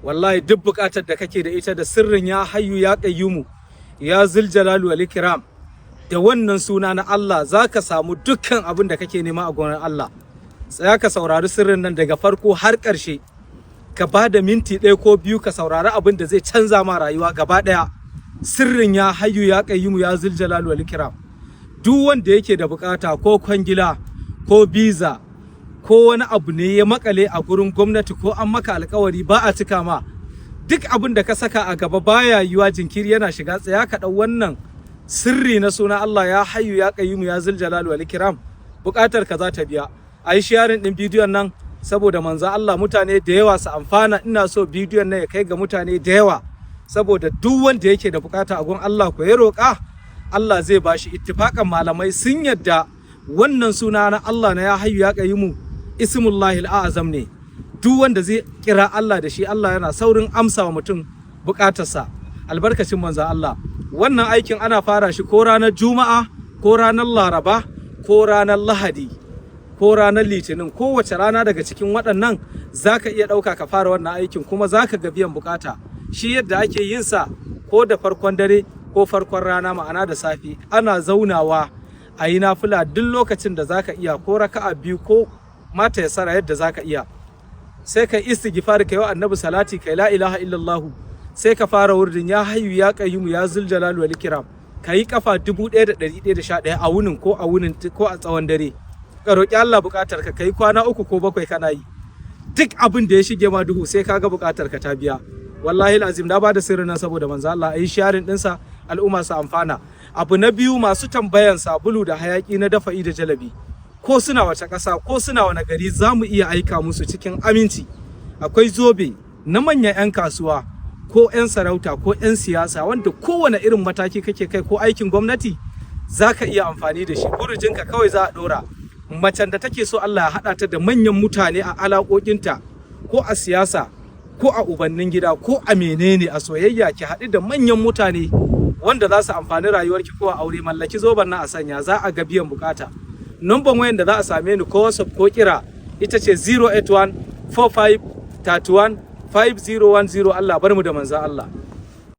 wallahi duk buƙatar da kake da ita da sirrin ya hayyu ya qayyumu ya zul jalali wal ikram, da wannan suna na Allah zaka samu dukkan abin da kake nema a gurin Allah. Tsaya ka saurari sirrin nan daga farko har ƙarshe, ka ba da minti 1 ko 2 ka saurari abin da zai canza ma rayuwa gaba ɗaya. Sirrin ya hayyu ya qayyumu ya zul jalali wal ikram. Duk wanda yake da bukata ko kwangila ko biza ko wani abu ne ya makale a gurin gwamnati ko an maka alkawari ba a cika ma, duk abin da ka saka a gaba baya yiwa jinkiri yana shiga, tsaya ka dau wannan sirri na suna Allah ya hayyu ya qayyumu ya zul jalali wal ikram, bukatar ka za ta biya. Ayi sharing din bidiyon nan saboda manzo Allah mutane da yawa su amfana. Ina so bidiyon nan ya kai ga mutane da yawa, saboda duk wanda yake da bukata a gun Allah ko ya roƙa, Allah zai bashi. Ittifakan malamai sun yadda wannan suna na Allah na ya hayyu ya qayyumu ismullahi al'azam ne. Duk wanda zai kira Allah da shi, Allah yana saurin amsa wa mutum bukatarsa albarkacin manzo Allah. Wannan aikin ana fara shi ko ranar Juma'a ko ranar Laraba ko ranar Lahadi ko ranar Litinin, kowace rana daga cikin waɗannan zaka iya ɗauka ka fara wannan aikin kuma zaka ga biyan bukata. Shi yadda ake yin sa ko da farkon dare ko farkon rana, ma'ana da safe, ana zaunawa a yi nafila duk lokacin da zaka iya, ko raka'a 2 ko mata yasara yadda zaka iya. Sai kai istighfar, kai wa annabi salati, kai la ilaha illallah, sai ka fara wurdin ya hayyu ya qayyumu ya zul jalali wal ikram, kai kafa 1111 a wunin ko a tsawon dare. Ka roki Allah bukatar ka, kai kwana 3 ko 7 kana yi. Duk abin da ya shige ma duhu sai kaga bukatar ka ta biya. Wallahi lazim na bada sirrin nan saboda manzo Allah, ayi sharing dinsa al'umma su amfana. Abu na biyu, masu tambayan sabulu da hayaki na dafa'i da jalabi, ko suna wace ƙasa ko suna wani gari, za mu iya aika musu cikin aminci. Akwai zobe na manyan 'yan kasuwa ko 'yan sarauta ko 'yan siyasa, wanda kowane irin mataki kake kai ko aikin gwamnati za ka iya amfani da shi. Burujinka kawai za a ɗora. Macen da take so Allah ya haɗa ta da manyan mutane a alaƙoƙinta, ko a siyasa ko a ubannin gida ko a menene, a soyayya ki haɗu da manyan mutane wanda za su amfani rayuwarki ko a aure, mallaki zoben nan a sanya, za a ga biyan bukata. Number wayan da za a same ni ko WhatsApp ko kira ita ce 081 45 31 5010. Allah bar mu da manzon Allah.